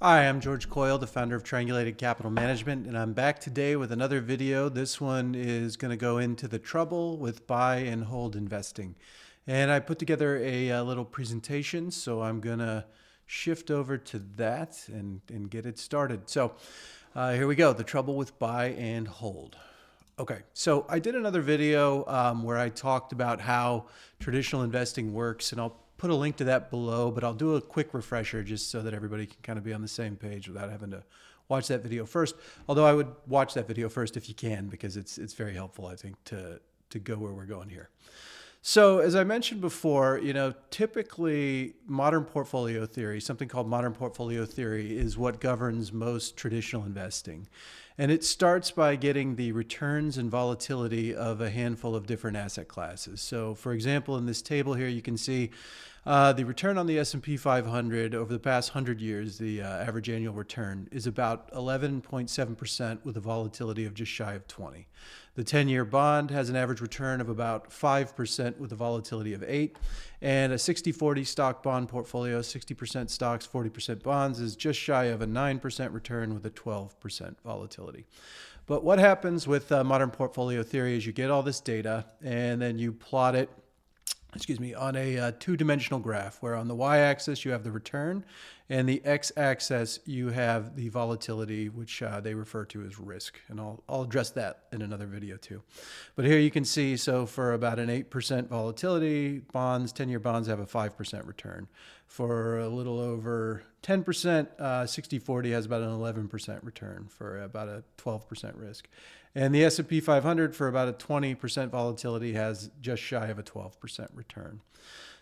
Hi, I'm George Coyle, the founder of Triangulated Capital Management, and I'm back today with another video. This one is going to go into the trouble with buy and hold investing. And I put together a little presentation, so I'm going to shift over to that and get it started. So here we go, the trouble with buy and hold. Okay, so I did another video where I talked about how traditional investing works, and I'll put a link to that below, but I'll do a quick refresher just so that everybody can kind of be on the same page without having to watch that video first. Although I would watch that video first if you can, because it's very helpful, I think, to go where we're going here. So as I mentioned before, typically modern portfolio theory, something called modern portfolio theory, is what governs most traditional investing. And it starts by getting the returns and volatility of a handful of different asset classes. So for example, in this table here, you can see the return on the S&P 500 over the past 100 years, the average annual return is about 11.7% with a volatility of just shy of 20. The 10-year bond has an average return of about 5% with a volatility of 8. And a 60-40 stock bond portfolio, 60% stocks, 40% bonds, is just shy of a 9% return with a 12% volatility. But what happens with modern portfolio theory is you get all this data and then you plot it on a two-dimensional graph where on the y-axis you have the return and the x-axis you have the volatility, which they refer to as risk. And I'll address that in another video too. But here you can see, so for about an 8% volatility, bonds, 10-year bonds have a 5% return. For a little over 10%, 60-40 has about an 11% return for about a 12% risk. And the S&P 500 for about a 20% volatility has just shy of a 12% return.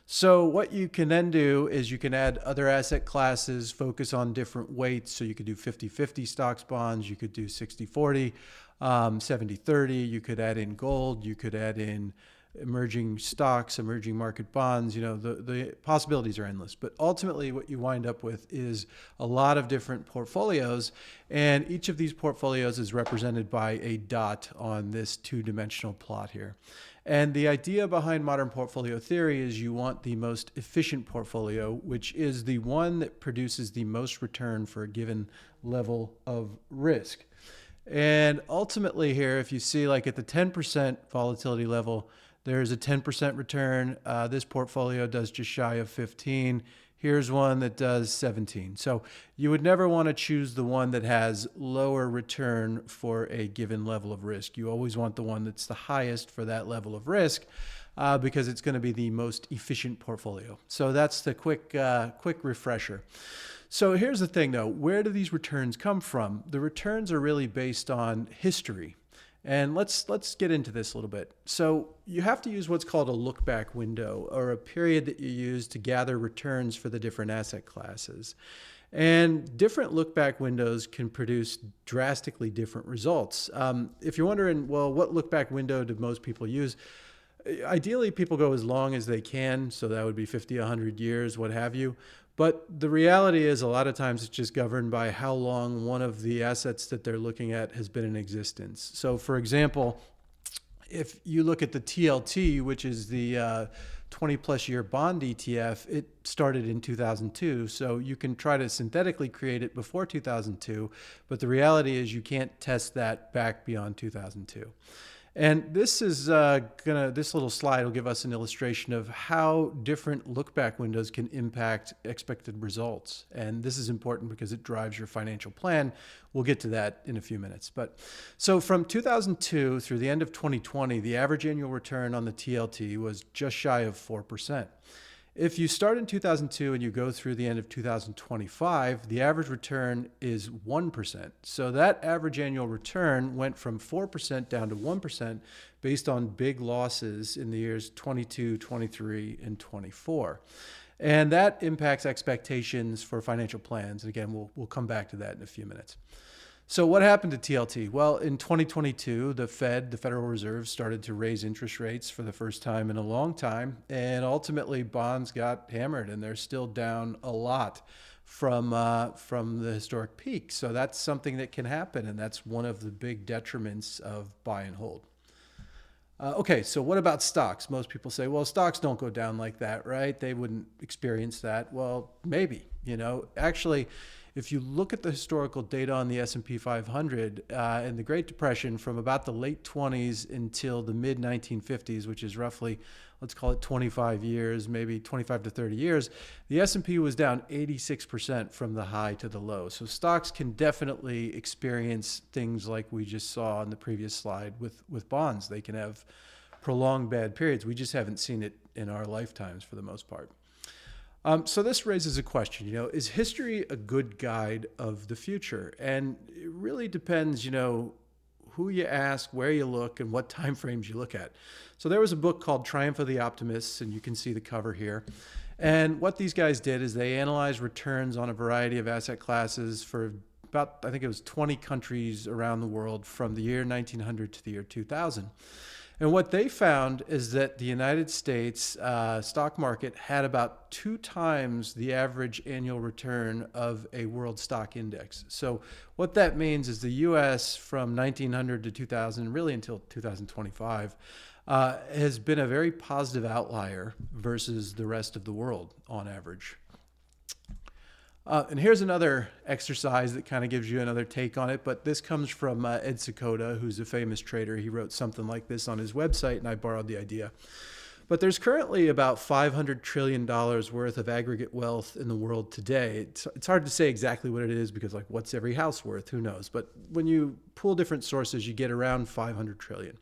So what you can then do is you can add other asset classes, focus on different weights. So you could do 50-50 stocks, bonds, you could do 60-40, 70-30, you could add in gold, you could add in emerging stocks, emerging market bonds. The possibilities are endless. But ultimately what you wind up with is a lot of different portfolios, and each of these portfolios is represented by a dot on this two-dimensional plot here. And the idea behind modern portfolio theory is you want the most efficient portfolio, which is the one that produces the most return for a given level of risk. And ultimately here, if you see like at the 10% volatility level, there's a 10% return. This portfolio does just shy of 15. Here's one that does 17. So you would never want to choose the one that has lower return for a given level of risk. You always want the one that's the highest for that level of risk because it's going to be the most efficient portfolio. So that's the quick refresher. So here's the thing though, where do these returns come from? The returns are really based on history. And let's get into this a little bit. So you have to use what's called a look-back window, or a period that you use to gather returns for the different asset classes. And different look-back windows can produce drastically different results. If you're wondering, well, what look-back window do most people use? Ideally, people go as long as they can, so that would be 50, 100 years, what have you. But the reality is a lot of times it's just governed by how long one of the assets that they're looking at has been in existence. So for example, if you look at the TLT, which is the 20 plus year bond ETF, it started in 2002. So you can try to synthetically create it before 2002, but the reality is you can't test that back beyond 2002. And this is this little slide will give us an illustration of how different look-back windows can impact expected results. And this is important because it drives your financial plan. We'll get to that in a few minutes. But so from 2002 through the end of 2020, the average annual return on the TLT was just shy of 4%. If you start in 2002 and you go through the end of 2025, the average return is 1%. So that average annual return went from 4% down to 1% based on big losses in the years 22, 23, and 24. And that impacts expectations for financial plans. And again, we'll come back to that in a few minutes. So what happened to TLT? Well, in 2022, the Fed, the Federal Reserve, started to raise interest rates for the first time in a long time. And ultimately, bonds got hammered, and they're still down a lot from the historic peak. So that's something that can happen, and that's one of the big detriments of buy and hold. Okay, so what about stocks? Most people say, well, stocks don't go down like that, right? They wouldn't experience that. Well, maybe, actually, if you look at the historical data on the S&P 500 in the Great Depression from about the late 20s until the mid 1950s, which is roughly, let's call it 25 years, maybe 25 to 30 years, the S&P was down 86% from the high to the low. So stocks can definitely experience things like we just saw on the previous slide with bonds. They can have prolonged bad periods. We just haven't seen it in our lifetimes for the most part. So this raises a question, is history a good guide of the future? And it really depends, who you ask, where you look, and what time frames you look at. So there was a book called Triumph of the Optimists, and you can see the cover here. And what these guys did is they analyzed returns on a variety of asset classes for about, I think it was 20 countries around the world from the year 1900 to the year 2000. And what they found is that the United States stock market had about 2 times the average annual return of a world stock index. So what that means is the U.S. from 1900 to 2000, really until 2025, has been a very positive outlier versus the rest of the world on average. And here's another exercise that kind of gives you another take on it, but this comes from Ed Seykota, who's a famous trader. He wrote something like this on his website, and I borrowed the idea. But there's currently about $500 trillion worth of aggregate wealth in the world today. It's hard to say exactly what it is because, like, what's every house worth? Who knows? But when you pull different sources, you get around 500 trillion.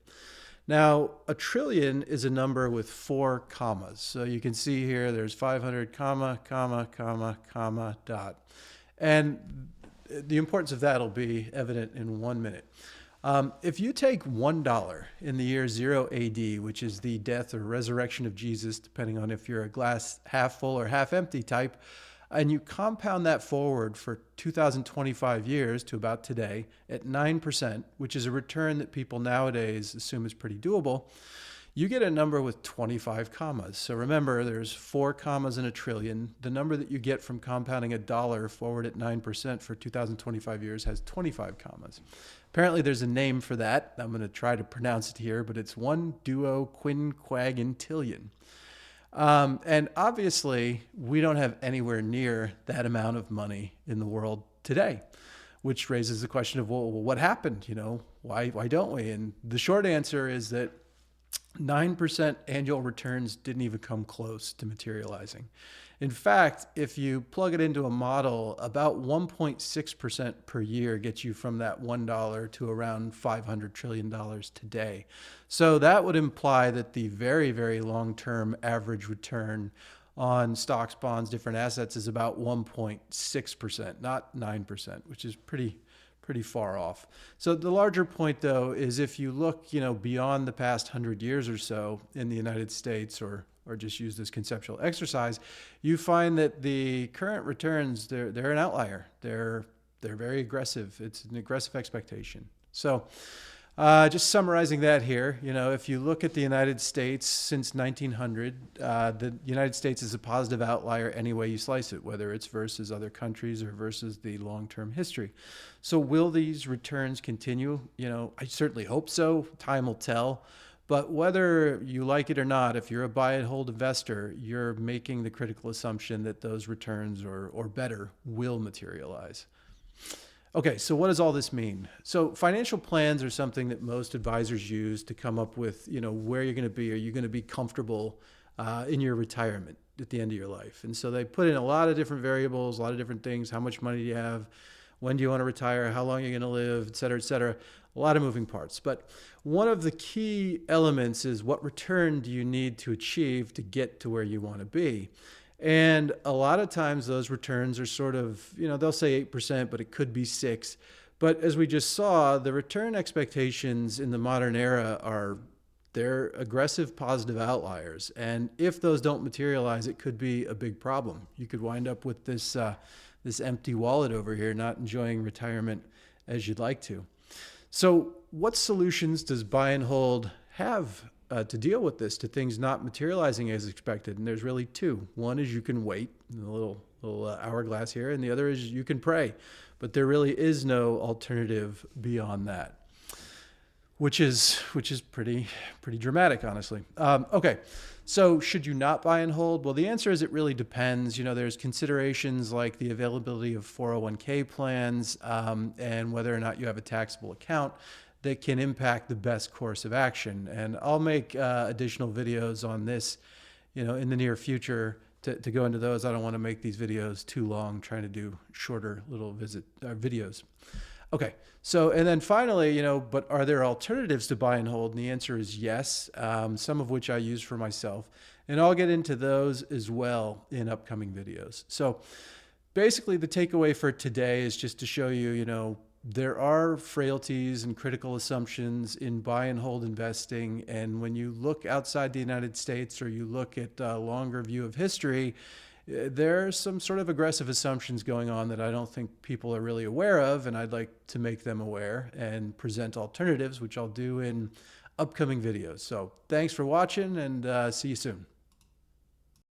Now, a trillion is a number with 4 commas. So you can see here, there's 500, comma, comma, comma, comma, dot. And the importance of that will be evident in 1 minute. If you take $1 in the year 0 AD, which is the death or resurrection of Jesus, depending on if you're a glass half full or half empty type, and you compound that forward for 2025 years to about today at 9%, which is a return that people nowadays assume is pretty doable, you get a number with 25 commas. So remember, there's 4 commas in a trillion. The number that you get from compounding $1 forward at 9% for 2025 years has 25 commas. Apparently there's a name for that. I'm going to try to pronounce it here, but it's 1 duo quinquagintillion. And obviously, we don't have anywhere near that amount of money in the world today, which raises the question of, well, what happened? Why don't we? And the short answer is that 9% annual returns didn't even come close to materializing. In fact, if you plug it into a model, about 1.6% per year gets you from that $1 to around $500 trillion today. So that would imply that the very, very long-term average return on stocks, bonds, different assets is about 1.6%, not 9%, which is pretty far off. So the larger point, though, is if you look, beyond the past 100 years or so in the United States, or just use this conceptual exercise, you find that the current returns, they're an outlier. They're very aggressive. It's an aggressive expectation. So just summarizing that here, if you look at the United States since 1900, the United States is a positive outlier any way you slice it, whether it's versus other countries or versus the long-term history. So will these returns continue? I certainly hope so. Time will tell. But whether you like it or not, if you're a buy and hold investor, you're making the critical assumption that those returns or better will materialize. Okay, so what does all this mean? So financial plans are something that most advisors use to come up with, where you're going to be. Are you going to be comfortable in your retirement at the end of your life? And so they put in a lot of different variables, a lot of different things. How much money do you have? When do you want to retire? How long are you going to live? Et cetera, et cetera. A lot of moving parts. But one of the key elements is, what return do you need to achieve to get to where you want to be? And a lot of times those returns are sort of, they'll say 8%, but it could be 6%. But as we just saw, the return expectations in the modern era they're aggressive positive outliers. And if those don't materialize, it could be a big problem. You could wind up with this empty wallet over here, not enjoying retirement as you'd like to. So what solutions does buy and hold have to deal with this, to things not materializing as expected? And there's really 2. One is you can wait, a little hourglass here, and the other is you can pray. But there really is no alternative beyond that, which is pretty dramatic, honestly. Okay, So should you not buy and hold? Well, the answer is it really depends. There's considerations like the availability of 401k plans and whether or not you have a taxable account that can impact the best course of action. And I'll make additional videos on this, in the near future to go into those. I don't want to make these videos too long, trying to do shorter little videos. Okay, so and then finally, but are there alternatives to buy and hold? And the answer is yes, some of which I use for myself. And I'll get into those as well in upcoming videos. So basically the takeaway for today is just to show you, there are frailties and critical assumptions in buy and hold investing. And when you look outside the United States or you look at a longer view of history, there are some sort of aggressive assumptions going on that I don't think people are really aware of, and I'd like to make them aware and present alternatives, which I'll do in upcoming videos. So thanks for watching, and see you soon.